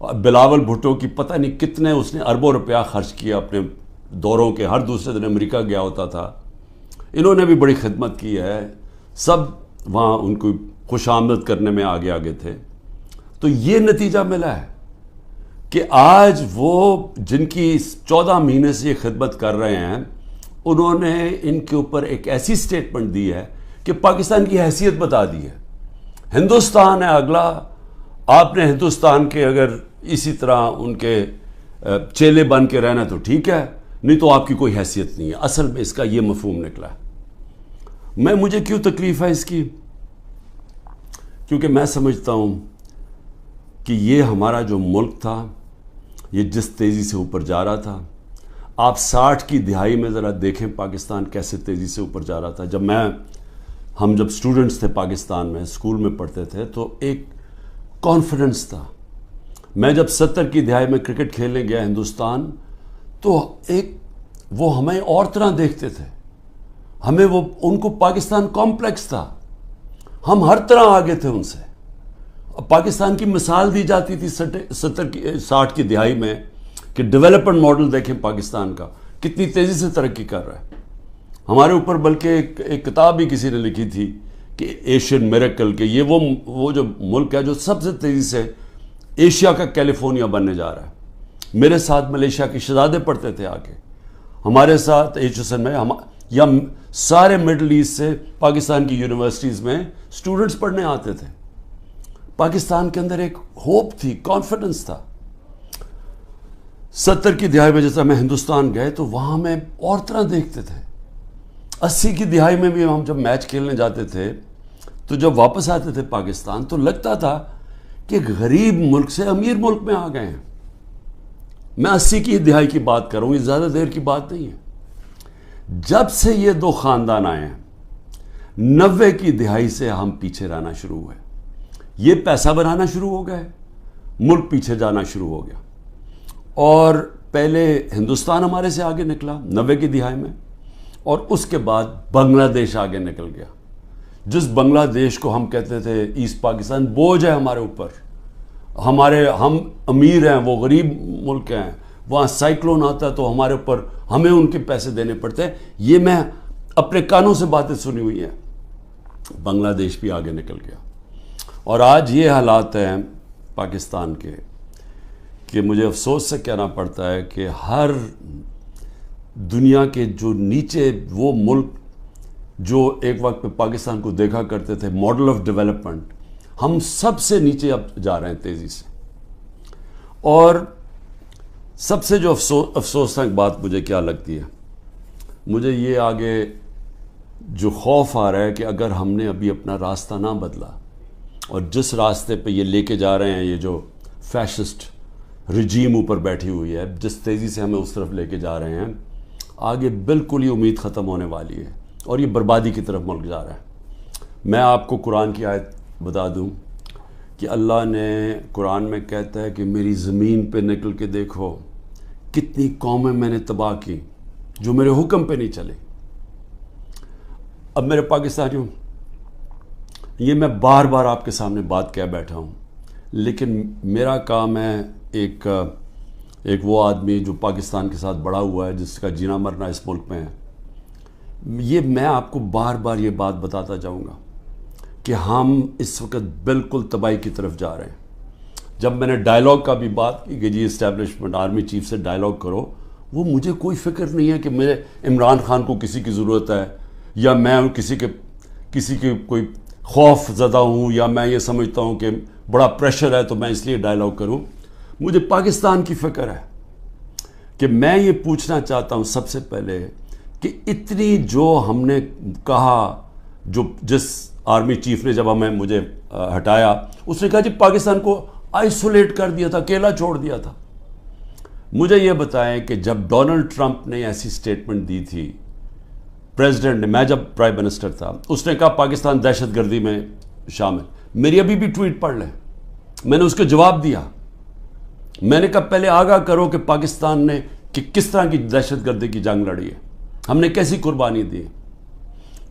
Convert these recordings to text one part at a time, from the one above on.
بلاول بھٹو کی پتہ نہیں کتنے اس نے اربوں روپیہ خرچ کیا اپنے دوروں کے، ہر دوسرے دن امریکہ گیا ہوتا تھا. انہوں نے بھی بڑی خدمت کی ہے، سب وہاں ان کو خوش آمد کرنے میں آگے آگے تھے. تو یہ نتیجہ ملا ہے کہ آج وہ جن کی 14 مہینے سے یہ خدمت کر رہے ہیں، انہوں نے ان کے اوپر ایک ایسی سٹیٹمنٹ دی ہے کہ پاکستان کی حیثیت بتا دی ہے. ہندوستان ہے اگلا، آپ نے ہندوستان کے اگر اسی طرح ان کے چیلے بن کے رہنا تو ٹھیک ہے، نہیں تو آپ کی کوئی حیثیت نہیں ہے. اصل میں اس کا یہ مفہوم نکلا ہے. مجھے کیوں تکلیف ہے اس کی؟ کیونکہ میں سمجھتا ہوں کہ یہ ہمارا جو ملک تھا، یہ جس تیزی سے اوپر جا رہا تھا، آپ 60 کی دہائی میں ذرا دیکھیں پاکستان کیسے تیزی سے اوپر جا رہا تھا. ہم جب اسٹوڈنٹس تھے پاکستان میں، اسکول میں پڑھتے تھے، تو ایک کانفیڈنس تھا. میں جب 70 کی دہائی میں کرکٹ کھیلنے گیا ہندوستان، تو وہ ہمیں اور طرح دیکھتے تھے، ان کو پاکستان کمپلیکس تھا، ہم ہر طرح آگے تھے ان سے. پاکستان کی مثال دی جاتی تھی 60 کی دہائی میں کہ ڈیولپمنٹ ماڈل دیکھیں پاکستان کا کتنی تیزی سے ترقی کر رہا ہے. ہمارے اوپر بلکہ ایک کتاب بھی کسی نے لکھی تھی کہ ایشین میریکل، کہ یہ وہ جو ملک ہے جو سب سے تیزی سے ایشیا کا کیلیفورنیا بننے جا رہا ہے. میرے ساتھ ملیشیا کے شہزادے پڑھتے تھے آ کے ہمارے ساتھ HSN میں، یا سارے مڈل ایسٹ سے پاکستان کی یونیورسٹیز میں اسٹوڈنٹس پڑھنے آتے تھے. پاکستان کے اندر ایک ہوپ تھی، کانفیڈنس تھا. 70 کی دہائی میں جیسا میں ہندوستان گئے تو وہاں میں اور طرح دیکھتے تھے. 80 کی دہائی میں بھی ہم جب میچ کھیلنے جاتے تھے تو جب واپس آتے تھے پاکستان تو لگتا تھا کہ غریب ملک سے امیر ملک میں آ گئے ہیں. میں 80 کی دہائی کی بات کروں، یہ زیادہ دیر کی بات نہیں ہے. جب سے یہ دو خاندان آئے ہیں، 90 کی دہائی سے ہم پیچھے رہنا شروع ہوئے. یہ پیسہ بنانا شروع ہو گئے، ملک پیچھے جانا شروع ہو گیا. اور پہلے ہندوستان ہمارے سے آگے نکلا 90 کی دہائی میں، اور اس کے بعد بنگلہ دیش آگے نکل گیا. جس بنگلہ دیش کو ہم کہتے تھے ایسٹ پاکستان، بوجھ ہے ہمارے اوپر، ہم امیر ہیں، وہ غریب ملک ہیں، وہاں سائیکلون آتا ہے تو ہمارے اوپر ہمیں ان کے پیسے دینے پڑتے ہیں. یہ میں اپنے کانوں سے باتیں سنی ہوئی ہیں. بنگلہ دیش بھی آگے نکل گیا. اور آج یہ حالات ہیں پاکستان کے کہ مجھے افسوس سے کہنا پڑتا ہے کہ ہر دنیا کے جو نیچے وہ ملک جو ایک وقت پہ پاکستان کو دیکھا کرتے تھے ماڈل آف ڈیولپمنٹ، ہم سب سے نیچے اب جا رہے ہیں تیزی سے. اور سب سے جو افسوسناک بات مجھے کیا لگتی ہے، مجھے یہ آگے جو خوف آ رہا ہے کہ اگر ہم نے ابھی اپنا راستہ نہ بدلا اور جس راستے پہ یہ لے کے جا رہے ہیں، یہ جو فیشسٹ رجیم اوپر بیٹھی ہوئی ہے، جس تیزی سے ہمیں اس طرف لے کے جا رہے ہیں، آگے بالکل ہی امید ختم ہونے والی ہے اور یہ بربادی کی طرف ملک جا رہا ہے. میں آپ کو قرآن کی آیت بتا دوں کہ اللہ نے قرآن میں کہتا ہے کہ میری زمین پہ نکل کے دیکھو کتنی قومیں میں نے تباہ کی جو میرے حکم پہ نہیں چلے. اب میرے پاکستانیوں، یہ میں بار بار آپ کے سامنے بات کہہ بیٹھا ہوں، لیکن میرا کام ہے ایک وہ آدمی جو پاکستان کے ساتھ بڑا ہوا ہے، جس کا جینا مرنا اس ملک میں ہے، یہ میں آپ کو بار بار یہ بات بتاتا جاؤں گا کہ ہم اس وقت بالکل تباہی کی طرف جا رہے ہیں. جب میں نے ڈائلاگ کا بھی بات کی کہ جی اسٹیبلشمنٹ آرمی چیف سے ڈائلاگ کرو، وہ مجھے کوئی فکر نہیں ہے کہ میرے عمران خان کو کسی کی ضرورت ہے، یا میں کسی کے کوئی خوف زدہ ہوں، یا میں یہ سمجھتا ہوں کہ بڑا پریشر ہے تو میں اس لیے ڈائلاگ کروں. مجھے پاکستان کی فکر ہے کہ میں یہ پوچھنا چاہتا ہوں سب سے پہلے کہ اتنی جو ہم نے کہا، جس آرمی چیف نے جب مجھے ہٹایا، اس نے کہا جی پاکستان کو آئسولیٹ کر دیا تھا، اکیلا چھوڑ دیا تھا. مجھے یہ بتائیں کہ جب ڈونلڈ ٹرمپ نے ایسی سٹیٹمنٹ دی تھی، پریزیڈنٹ نے، میں جب پرائم منسٹر تھا، اس نے کہا پاکستان دہشت گردی میں شامل. میری ابھی بھی ٹویٹ پڑھ لیں، میں نے اس کو جواب دیا. میں نے کہا پہلے آگاہ کرو کہ پاکستان نے کس طرح کی دہشت گردی کی جنگ لڑی ہے، ہم نے کیسی قربانی دی.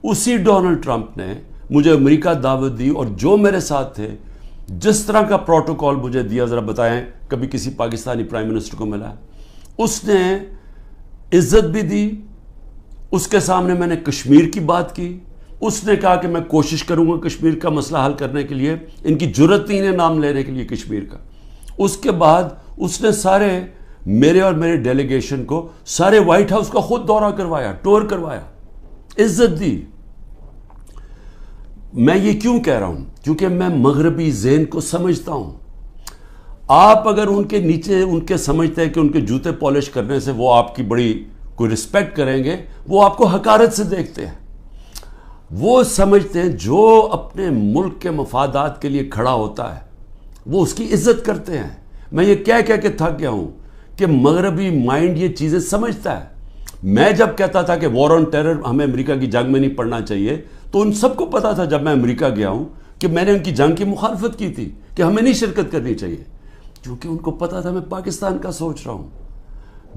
اسی ڈونلڈ ٹرمپ نے مجھے امریکہ دعوت دی، اور جو میرے ساتھ تھے جس طرح کا پروٹوکول مجھے دیا، ذرا بتائیں کبھی کسی پاکستانی پرائم منسٹر کو ملا؟ اس نے عزت بھی دی، اس کے سامنے میں نے کشمیر کی بات کی، اس نے کہا کہ میں کوشش کروں گا کشمیر کا مسئلہ حل کرنے کے لیے، ان کی جرت نہیں ہے نام لینے کے لیے کشمیر کا۔ اس کے بعد اس نے سارے میرے اور میرے ڈیلیگیشن کو سارے وائٹ ہاؤس کا خود دورہ کروایا، ٹور کروایا، عزت دی۔ میں یہ کیوں کہہ رہا ہوں؟ کیونکہ میں مغربی ذہن کو سمجھتا ہوں۔ آپ اگر ان کے نیچے ان کے سمجھتے ہیں کہ ان کے جوتے پالش کرنے سے وہ آپ کی بڑی کوئی رسپیکٹ کریں گے، وہ آپ کو حقارت سے دیکھتے ہیں۔ وہ سمجھتے ہیں جو اپنے ملک کے مفادات کے لیے کھڑا ہوتا ہے وہ اس کی عزت کرتے ہیں۔ میں یہ کہہ کے تھک گیا ہوں کہ مغربی مائنڈ یہ چیزیں سمجھتا ہے۔ میں جب کہتا تھا کہ وار آن ٹیرر ہمیں امریکہ کی جنگ میں نہیں پڑنا چاہیے، تو ان سب کو پتا تھا جب میں امریکہ گیا ہوں کہ میں نے ان کی جنگ کی مخالفت کی تھی کہ ہمیں نہیں شرکت کرنی چاہیے، کیونکہ ان کو پتا تھا میں پاکستان کا سوچ رہا ہوں۔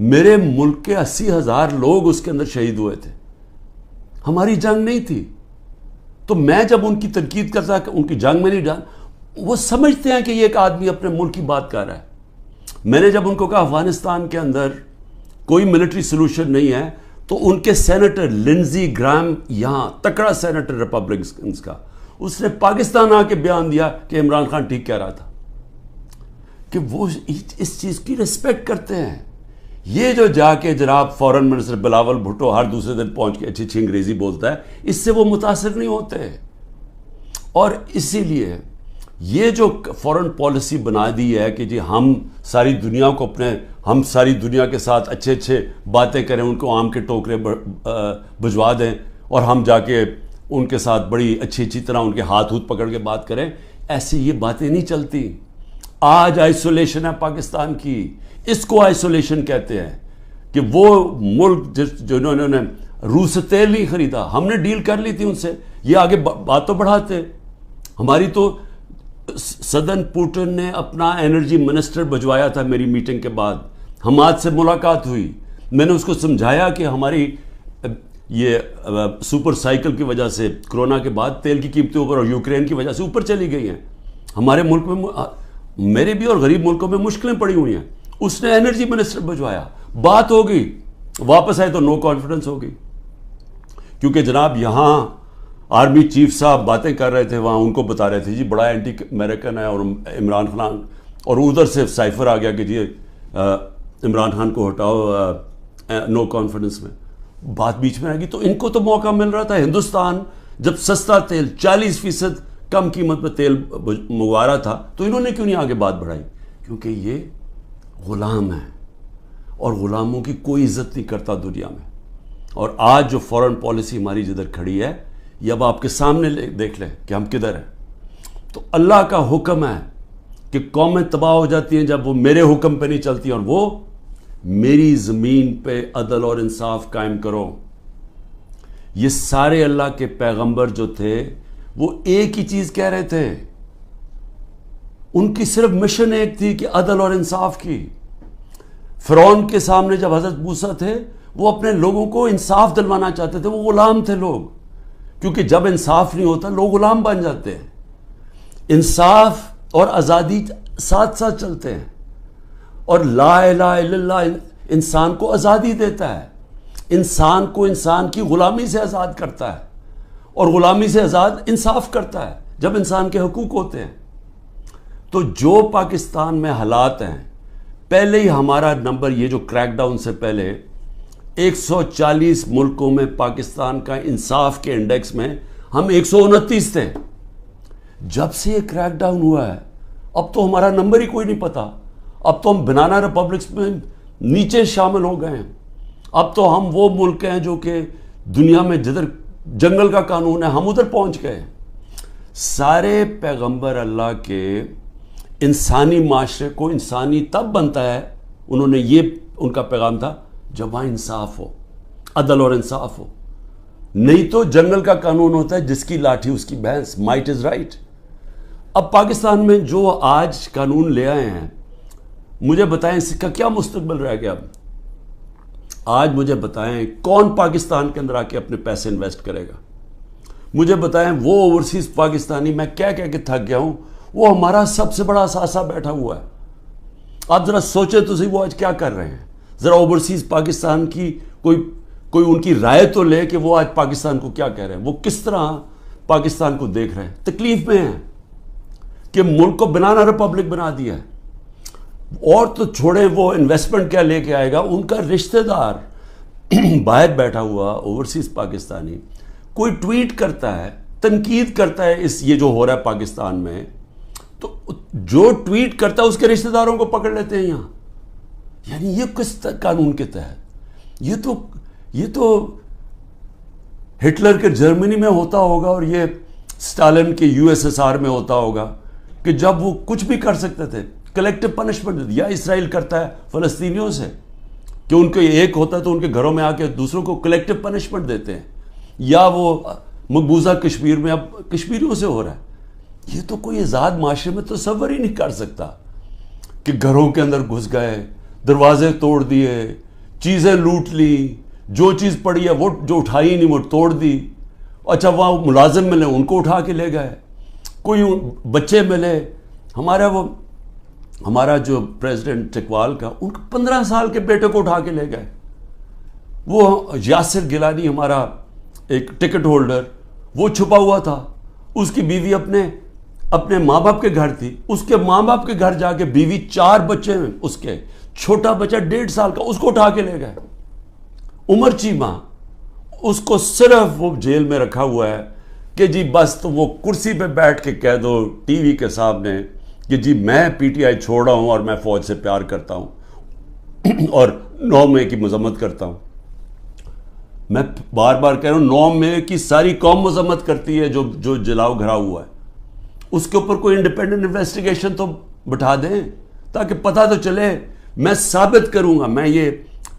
میرے ملک کے 80,000 لوگ اس کے اندر شہید ہوئے تھے، ہماری جنگ نہیں تھی۔ تو میں جب ان کی تنقید کرتا کہ ان کی جنگ میں نہیں ڈال، وہ سمجھتے ہیں کہ یہ ایک آدمی اپنے ملک کی بات کر رہا ہے۔ میں نے جب ان کو کہا افغانستان کے اندر کوئی ملٹری سلوشن نہیں ہے، تو ان کے سینیٹر لنزی گرام، یہاں تکڑا سینیٹر ریپبلکنز کا، اس نے پاکستان آ کے بیان دیا کہ عمران خان ٹھیک کہہ رہا تھا، کہ وہ اس چیز کی رسپیکٹ کرتے ہیں۔ یہ جو جا کے جناب فورن منسٹر بلاول بھٹو ہر دوسرے دن پہنچ کے اچھی اچھی انگریزی بولتا ہے، اس سے وہ متاثر نہیں ہوتے۔ اور اسی لیے یہ جو فورن پالیسی بنا دی ہے کہ جی ہم ساری دنیا کو ہم ساری دنیا کے ساتھ اچھے اچھے باتیں کریں، ان کو آم کے ٹوکرے بھجوا دیں اور ہم جا کے ان کے ساتھ بڑی اچھی طرح ان کے ہاتھ پکڑ کے بات کریں، ایسی یہ باتیں نہیں چلتی۔ آج آئسولیشن ہے پاکستان کی، اس کو آئسولیشن کہتے ہیں کہ وہ ملک جنہوں نے روس سے تیل نہیں خریدا، ہم نے ڈیل کر لی تھی ان سے، یہ آگے بات تو بڑھاتے۔ ہماری تو صدر پوٹن نے اپنا انرجی منسٹر بھجوایا تھا میری میٹنگ کے بعد، حماد سے ملاقات ہوئی، میں نے اس کو سمجھایا کہ ہماری یہ سپر سائیکل کی وجہ سے کرونا کے بعد تیل کی قیمتیں اوپر اور یوکرین کی وجہ سے اوپر چلی گئی ہیں، ہمارے ملک میں میرے بھی اور غریب ملکوں میں مشکلیں پڑی ہوئی ہیں۔ اس نے انرجی منسٹر بھجوایا، بات ہو گئی، واپس آئے تو نو کانفیڈنس ہو گئی، کیونکہ جناب یہاں آرمی چیف صاحب باتیں کر رہے تھے، وہاں ان کو بتا رہے تھے جی بڑا اینٹی امریکن ہے اور عمران خان، اور ادھر سے سائفر آ گیا کہ جی عمران خان کو ہٹاؤ نو کانفیڈنس میں، بات بیچ میں آ گئی۔ تو ان کو تو موقع مل رہا تھا، ہندوستان جب سستا تیل 40% کم قیمت پہ تیل منگوا رہا تھا، تو انہوں نے کیوں نہیں آگے بات بڑھائی؟ کیونکہ یہ غلام ہیں اور غلاموں کی کوئی عزت نہیں کرتا دنیا میں۔ اور آج جو فورن پالیسی ہماری جدھر کھڑی ہے، یہ اب آپ کے سامنے دیکھ لیں کہ ہم کدھر ہیں۔ تو اللہ کا حکم ہے کہ قومیں تباہ ہو جاتی ہیں جب وہ میرے حکم پہ نہیں چلتی، اور وہ میری زمین پہ عدل اور انصاف قائم کرو۔ یہ سارے اللہ کے پیغمبر جو تھے وہ ایک ہی چیز کہہ رہے تھے، ان کی صرف مشن ایک تھی کہ عدل اور انصاف کی۔ فرعون کے سامنے جب حضرت موسیٰ تھے، وہ اپنے لوگوں کو انصاف دلوانا چاہتے تھے، وہ غلام تھے لوگ، کیونکہ جب انصاف نہیں ہوتا لوگ غلام بن جاتے ہیں۔ انصاف اور آزادی ساتھ ساتھ چلتے ہیں، اور لا الہ الا اللہ انسان کو آزادی دیتا ہے، انسان کو انسان کی غلامی سے آزاد کرتا ہے، اور غلامی سے آزاد انصاف کرتا ہے جب انسان کے حقوق ہوتے ہیں۔ تو جو پاکستان میں حالات ہیں، پہلے ہی ہمارا نمبر، یہ جو کریک ڈاؤن سے پہلے 140 ملکوں میں پاکستان کا انصاف کے انڈیکس میں ہم 129 تھے۔ جب سے یہ کریک ڈاؤن ہوا ہے، اب تو ہمارا نمبر ہی کوئی نہیں پتا، اب تو ہم بنانا ریپبلکس میں نیچے شامل ہو گئے ہیں۔ اب تو ہم وہ ملک ہیں جو کہ دنیا میں جدھر جنگل کا قانون ہے ہم ادھر پہنچ گئے۔ سارے پیغمبر اللہ کے انسانی معاشرے کو انسانی تب بنتا ہے، انہوں نے یہ ان کا پیغام تھا جب وہاں انصاف ہو، عدل اور انصاف ہو، نہیں تو جنگل کا قانون ہوتا ہے جس کی لاٹھی اس کی بھینس، مائٹ از رائٹ۔ اب پاکستان میں جو آج قانون لے آئے ہیں، مجھے بتائیں اس کا کیا مستقبل رہ گیا؟ آج مجھے بتائیں کون پاکستان کے اندر آ کے اپنے پیسے انویسٹ کرے گا؟ مجھے بتائیں وہ اوورسیز پاکستانی، میں کہہ کے تھک گیا ہوں، وہ ہمارا سب سے بڑا اثاثہ بیٹھا ہوا ہے. آپ ذرا سوچیں تو صحیح وہ آج کیا کر رہے ہیں. ذرا اوورسیز پاکستان کی کوئی ان کی رائے تو لے کہ وہ آج پاکستان کو کیا کہہ رہے ہیں, وہ کس طرح پاکستان کو دیکھ رہے ہیں. تکلیف میں ہیں کہ ملک کو بنانا ریپبلک بنا دیا ہے. اور تو چھوڑیں وہ انویسٹمنٹ کیا لے کے آئے گا, ان کا رشتہ دار باہر بیٹھا ہوا اوورسیز پاکستانی کوئی ٹویٹ کرتا ہے, تنقید کرتا ہے یہ جو ہو رہا ہے پاکستان میں, تو جو ٹویٹ کرتا ہے اس کے رشتہ داروں کو پکڑ لیتے ہیں یہاں. یعنی یہ کس قانون کے تحت؟ یہ تو ہٹلر کے جرمنی میں ہوتا ہوگا اور یہ اسٹالن کے USSR میں ہوتا ہوگا کہ جب وہ کچھ بھی کر سکتے تھے کلیکٹو پنشمنٹ. یا اسرائیل کرتا ہے فلسطینیوں سے کہ ان کو ایک ہوتا ہے تو ان کے گھروں میں آ کے دوسروں کو کلیکٹو پنشمنٹ دیتے ہیں. یا وہ مقبوضہ کشمیر میں اب کشمیریوں سے ہو رہا ہے. یہ تو کوئی آزاد معاشرے میں تصور ہی نہیں کر سکتا کہ گھروں کے اندر گھس گئے, دروازے توڑ دیے, چیزیں لوٹ لی, جو چیز پڑی ہے وہ جو اٹھائی نہیں وہ توڑ دی. اچھا وہاں ملازم ملے ان کو اٹھا کے لے گئے, کوئی بچے ملے. ہمارا جو پریزیڈنٹ اقبال کا ان کو 15 سال کے بیٹے کو اٹھا کے لے گئے. وہ یاسر گیلانی ہمارا ایک ٹکٹ ہولڈر وہ چھپا ہوا تھا, اس کی بیوی اپنے ماں باپ کے گھر تھی, اس کے ماں باپ کے گھر جا کے بیوی 4 بچے ہیں, اس کے چھوٹا بچہ 1.5 سال کا, اس کو اٹھا کے لے گئے. عمر چیمہ اس کو صرف وہ جیل میں رکھا ہوا ہے کہ جی بس تو وہ کرسی پہ بیٹھ کے کہہ دو ٹی وی کے سامنے کہ جی میں PTI چھوڑ رہا ہوں اور میں فوج سے پیار کرتا ہوں اور 9 مئی کی مذمت کرتا ہوں. میں بار بار کہہ رہا ہوں 9 مئی کی ساری قوم مذمت کرتی ہے جو جلاؤ گھرا ہوا ہے. اس کے اوپر کوئی انڈیپینڈنٹ انویسٹیگیشن تو بٹھا دیں تاکہ پتہ تو چلے. میں ثابت کروں گا, میں یہ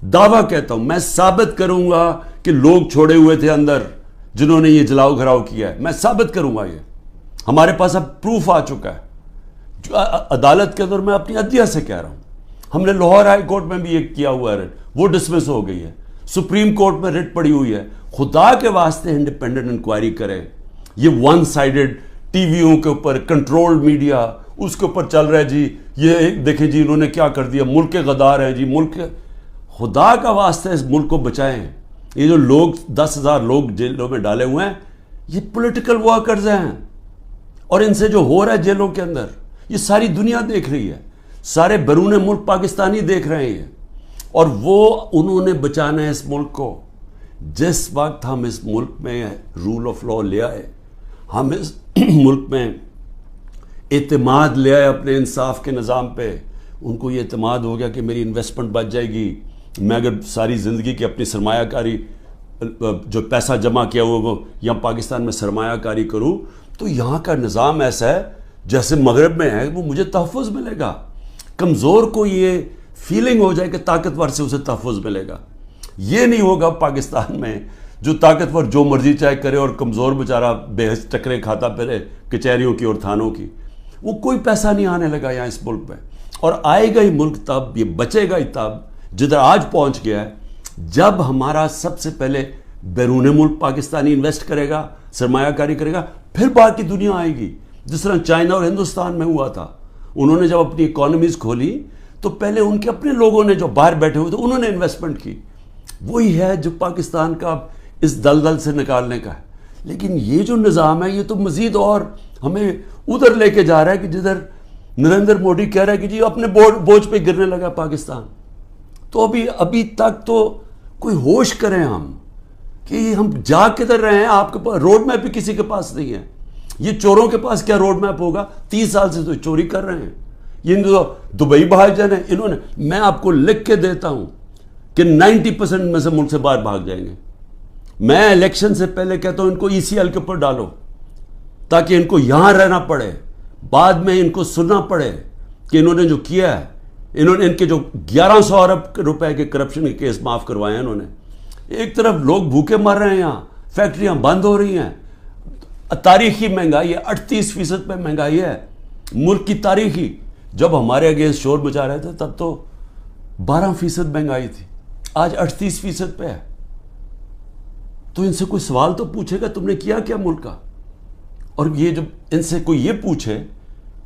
دعویٰ کہتا ہوں, میں ثابت کروں گا کہ لوگ چھوڑے ہوئے تھے اندر جنہوں نے یہ جلاؤ گھراؤ کیا ہے. میں ثابت کروں گا, یہ ہمارے پاس اب پروف آ چکا ہے. عدالت کے اندر میں اپنی عدلیہ سے کہہ رہا ہوں, ہم نے لاہور ہائی کورٹ میں بھی یہ کیا ہوا ہے ریٹ, وہ ڈسمس ہو گئی ہے. سپریم کورٹ میں ریٹ پڑی ہوئی ہے. خدا کے واسطے انڈیپینڈنٹ انکوائری کرے. یہ ون سائیڈڈ ٹی ویوں کے اوپر کنٹرول میڈیا اس کے اوپر چل رہا ہے جی, یہ دیکھیں جی انہوں نے کیا کر دیا, ملک کے غدار ہیں جی, ملک خدا کا واسطے اس ملک کو بچائیں. یہ جو لوگ 10,000 لوگ جیلوں میں ڈالے ہوئے ہیں یہ پولیٹیکل ورکرز ہیں, اور ان سے جو ہو رہا ہے جیلوں کے اندر یہ ساری دنیا دیکھ رہی ہے, سارے بیرون ملک پاکستانی دیکھ رہے ہیں. اور وہ انہوں نے بچانا ہے اس ملک کو. جس وقت ہم اس ملک میں رول آف لا لے آئے, ہم اس ملک میں اعتماد لے آئے اپنے انصاف کے نظام پہ, ان کو یہ اعتماد ہو گیا کہ میری انویسٹمنٹ بچ جائے گی, میں اگر ساری زندگی کی اپنی سرمایہ کاری جو پیسہ جمع کیا ہوا وہ یہاں پاکستان میں سرمایہ کاری کروں تو یہاں کا نظام ایسا ہے جیسے مغرب میں ہے, وہ مجھے تحفظ ملے گا. کمزور کو یہ فیلنگ ہو جائے کہ طاقتور سے اسے تحفظ ملے گا. یہ نہیں ہوگا پاکستان میں, جو طاقتور جو مرضی چاہے کرے اور کمزور بیچارہ بے حس ٹکرے کھاتا پھرے کچہریوں کی اور تھانوں کی. وہ کوئی پیسہ نہیں آنے لگا یہاں اس ملک میں, اور آئے گا ہی ملک تب, یہ بچے گا ہی تب جدھر آج پہنچ گیا ہے, جب ہمارا سب سے پہلے بیرون ملک پاکستانی انویسٹ کرے گا, سرمایہ کاری کرے گا, پھر باقی دنیا آئے گی. جس طرح چائنا اور ہندوستان میں ہوا تھا, انہوں نے جب اپنی اکانومیز کھولی تو پہلے ان کے اپنے لوگوں نے جو باہر بیٹھے ہوئے تھے انہوں نے انویسٹمنٹ کی. وہی ہے جو پاکستان کا اس دلدل سے نکالنے کا ہے. لیکن یہ جو نظام ہے یہ تو مزید اور ہمیں ادھر لے کے جا رہا ہے کہ جدھر نریندر مودی کہہ رہا ہے کہ جی اپنے بوجھ پہ گرنے لگا پاکستان. تو ابھی تک تو کوئی ہوش کریں ہم کہ ہم جا کدھر رہے ہیں. آپ کے پاس روڈ میپ بھی کسی کے پاس نہیں ہے. یہ چوروں کے پاس کیا روڈ میپ ہوگا؟ 30 سال سے تو چوری کر رہے ہیں. یہ دبئی بھاگ جانے انہوں نے, میں آپ کو لکھ کے دیتا ہوں کہ 90% میں سے ملک سے باہر بھاگ جائیں گے. میں الیکشن سے پہلے کہتا ہوں ان کو ECL کے اوپر ڈالو تاکہ ان کو یہاں رہنا پڑے, بعد میں ان کو سننا پڑے کہ انہوں نے جو کیا ہے. انہوں نے ان کے جو 1100 ارب روپے کے کرپشن کے کیس معاف کروائے ہیں انہوں نے. ایک طرف لوگ بھوکے مر رہے ہیں, یہاں فیکٹریاں بند ہو رہی ہیں, تاریخی مہنگائی ہے, 38% پہ مہنگائی ہے ملک کی تاریخی. جب ہمارے اگینسٹ شور مچا رہے تھے تب تو 12% مہنگائی تھی, آج 38% پہ ہے. تو ان سے کوئی سوال تو پوچھے گا تم نے کیا کیا ملک کا. اور یہ جب ان سے کوئی یہ پوچھے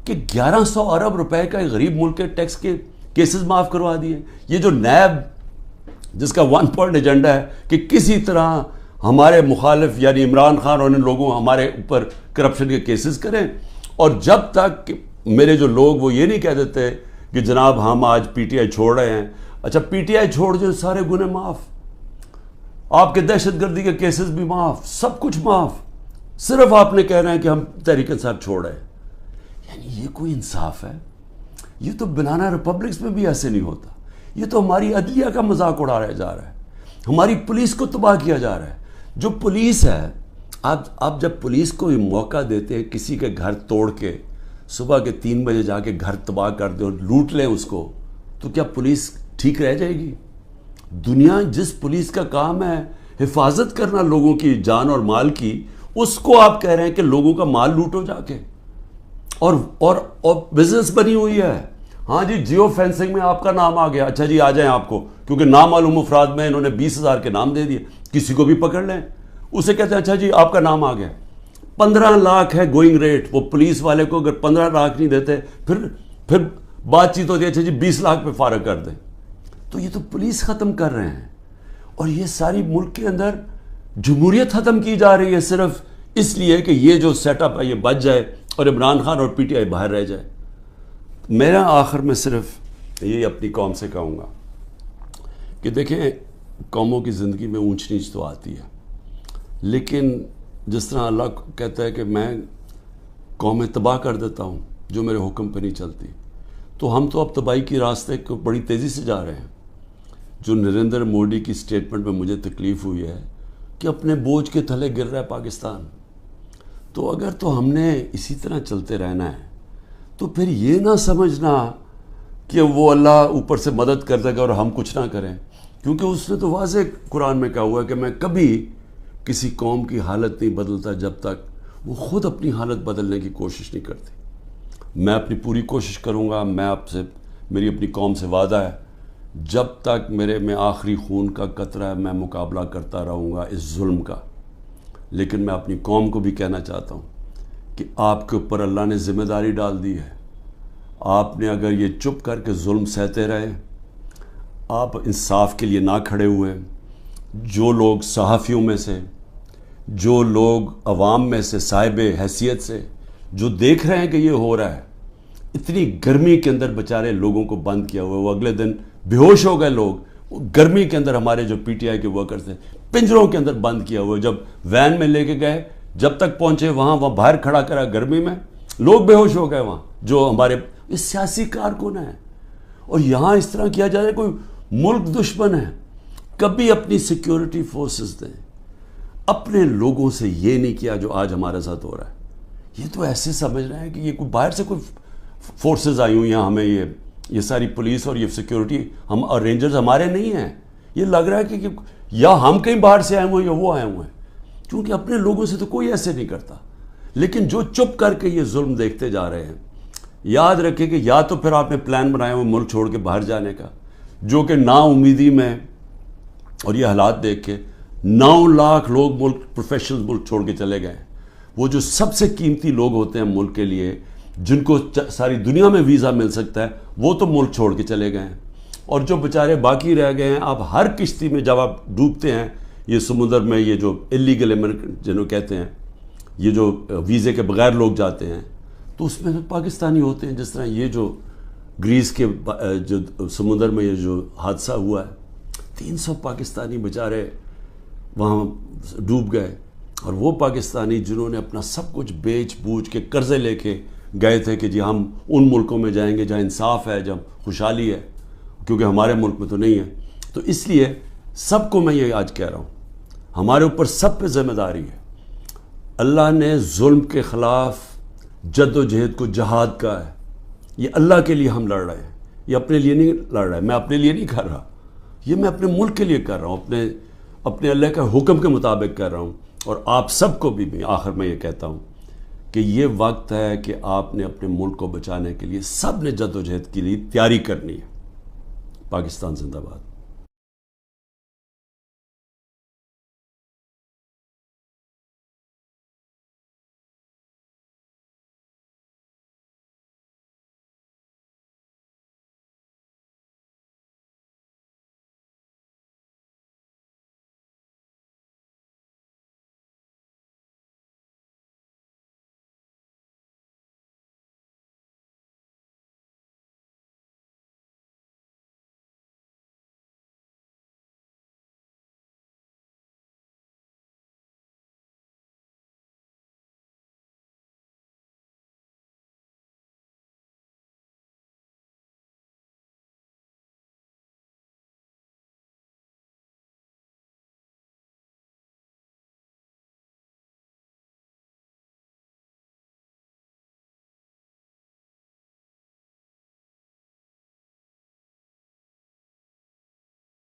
کہ 1100 ارب روپے کا ایک غریب ملک کے ٹیکس کے کیسز معاف کروا دیے. یہ جو نیب جس کا 1 پوائنٹ ایجنڈا ہے کہ کسی طرح ہمارے مخالف یعنی عمران خان اور ان لوگوں ہمارے اوپر کرپشن کے کیسز کریں, اور جب تک میرے جو لوگ وہ یہ نہیں کہہ دیتے کہ جناب ہم آج پی ٹی آئی چھوڑ رہے ہیں. اچھا پی ٹی آئی چھوڑ جو سارے گناہ معاف, آپ کے دہشت گردی کے کیسز بھی معاف, سب کچھ معاف, صرف آپ نے کہہ رہے ہیں کہ ہم تحریک انصاف چھوڑ رہے ہیں. یعنی یہ کوئی انصاف ہے؟ یہ تو بنانا ریپبلکس میں بھی ایسے نہیں ہوتا. یہ تو ہماری عدلیہ کا مذاق اڑایا جا رہا ہے, ہماری پولیس کو تباہ کیا جا رہا ہے. جو پولیس ہے, آپ جب پولیس کو موقع دیتے ہیں کسی کے گھر توڑ کے صبح کے 3 بجے جا کے گھر تباہ کر دیں اور لوٹ لیں اس کو, تو کیا پولیس ٹھیک رہ جائے گی؟ دنیا جس پولیس کا کام ہے حفاظت کرنا لوگوں کی جان اور مال کی, اس کو آپ کہہ رہے ہیں کہ لوگوں کا مال لوٹو جا کے, اور بزنس بنی ہوئی ہے. ہاں جی جیو فینسنگ میں آپ کا نام آ گیا, اچھا جی آ جائیں آپ کو, کیونکہ نامعلوم افراد میں انہوں نے 20,000 کے نام دے دیے, کسی کو بھی پکڑ لیں, اسے کہتے ہیں اچھا جی آپ کا نام آ گیا. 15 لاکھ ہے گوئنگ ریٹ, وہ پولیس والے کو اگر 15 لاکھ نہیں دیتے پھر بات چیت ہوتی ہے اچھا جی 20 لاکھ پہ فارغ کر دیں. تو یہ تو پولیس ختم کر رہے ہیں, اور یہ ساری ملک کے اندر جمہوریت ختم کی جا رہی ہے صرف اس لیے کہ یہ جو سیٹ اپ ہے یہ بچ جائے اور عمران خان اور پی ٹی آئی باہر رہ جائے. میرا آخر میں صرف یہ اپنی قوم سے کہوں گا کہ دیکھیں قوموں کی زندگی میں اونچ نیچ تو آتی ہے, لیکن جس طرح اللہ کہتا ہے کہ میں قومیں تباہ کر دیتا ہوں جو میرے حکم پہ نہیں چلتی, تو ہم تو اب تباہی کی راستے کو بڑی تیزی سے جا رہے ہیں. جو نریندر مودی کی سٹیٹمنٹ میں مجھے تکلیف ہوئی ہے کہ اپنے بوجھ کے تھلے گر رہا ہے پاکستان, تو اگر تو ہم نے اسی طرح چلتے رہنا ہے تو پھر یہ نہ سمجھنا کہ وہ اللہ اوپر سے مدد کر دے گا اور ہم کچھ نہ کریں, کیونکہ اس نے تو واضح قرآن میں کہا ہوا ہے کہ میں کبھی کسی قوم کی حالت نہیں بدلتا جب تک وہ خود اپنی حالت بدلنے کی کوشش نہیں کرتی. میں اپنی پوری کوشش کروں گا, میں آپ سے, میری اپنی قوم سے وعدہ ہے, جب تک میرے میں آخری خون کا قطرہ ہے میں مقابلہ کرتا رہوں گا اس ظلم کا. لیکن میں اپنی قوم کو بھی کہنا چاہتا ہوں کہ آپ کے اوپر اللہ نے ذمہ داری ڈال دی ہے. آپ نے اگر یہ چپ کر کے ظلم سہتے رہے, آپ انصاف کے لیے نہ کھڑے ہوئے, جو لوگ صحافیوں میں سے, جو لوگ عوام میں سے صاحب حیثیت سے جو دیکھ رہے ہیں کہ یہ ہو رہا ہے, اتنی گرمی کے اندر بیچارے لوگوں کو بند کیا ہوا ہے, وہ اگلے دن بے ہوش ہو گئے لوگ, گرمی کے اندر ہمارے جو پی ٹی آئی کے ورکرز تھے پنجروں کے اندر بند کیا ہوا ہے. جب وین میں لے کے گئے, جب تک پہنچے وہاں باہر کھڑا کرا گرمی میں, لوگ بے ہوش ہو گئے وہاں جو ہمارے سیاسی کارکن ہیں. اور یہاں اس طرح کیا جا رہا ہے, کوئی ملک دشمن ہے. کبھی اپنی سیکیورٹی فورسز دیں, اپنے لوگوں سے یہ نہیں کیا جو آج ہمارے ساتھ ہو رہا ہے. یہ تو ایسے سمجھ رہے ہیں کہ یہ کوئی باہر سے کوئی فورسز آئی ہوئی ہیں, ہمیں یہ ساری پولیس اور یہ سیکیورٹی ہم اور رینجرز ہمارے نہیں ہیں. یہ لگ رہا ہے کہ یا ہم کہیں باہر سے آئے ہوئے ہیں یا وہ آئے ہوئے ہیں, کیونکہ اپنے لوگوں سے تو کوئی ایسے نہیں کرتا. لیکن جو چپ کر کے یہ ظلم دیکھتے جا رہے ہیں, یاد رکھیں کہ یا تو پھر آپ نے پلان بنایا ہوا ملک چھوڑ کے باہر جانے کا, جو کہ نا امیدی میں اور یہ حالات دیکھ کے 9 لاکھ لوگ ملک پروفیشنل ملک چھوڑ کے چلے گئے. وہ جو سب سے قیمتی لوگ ہوتے ہیں ملک کے لیے, جن کو ساری دنیا میں ویزا مل سکتا ہے, وہ تو ملک چھوڑ کے چلے گئے ہیں. اور جو بیچارے باقی رہ گئے ہیں, آپ ہر کشتی میں جب آپ ڈوبتے ہیں یہ سمندر میں, یہ جو اللیگل امیگرنٹ جنہوں کہتے ہیں, یہ جو ویزے کے بغیر لوگ جاتے ہیں, تو اس میں پاکستانی ہوتے ہیں. جس طرح یہ جو گریس کے جو سمندر میں یہ جو حادثہ ہوا ہے, 300 پاکستانی بیچارے وہاں ڈوب گئے. اور وہ پاکستانی جنہوں نے اپنا سب کچھ بیچ بوجھ کے قرضے لے کے گئے تھے کہ جی ہم ان ملکوں میں جائیں گے جہاں انصاف ہے, جہاں خوشحالی ہے, کیونکہ ہمارے ملک میں تو نہیں ہے. تو اس لیے سب کو میں یہ آج کہہ رہا ہوں, ہمارے اوپر سب پہ ذمہ داری ہے. اللہ نے ظلم کے خلاف جد و جہد کو جہاد کا ہے. یہ اللہ کے لیے ہم لڑ رہے ہیں, یہ اپنے لیے نہیں لڑ رہے. میں اپنے لیے نہیں کر رہا, یہ میں اپنے ملک کے لیے کر رہا ہوں, اپنے اللہ کا حکم کے مطابق کر رہا ہوں. اور آپ سب کو بھی آخر میں یہ کہتا ہوں کہ یہ وقت ہے کہ آپ نے اپنے ملک کو بچانے کے لیے سب نے جد و جہد کے لیے تیاری کرنی ہے. پاکستان زندہ باد.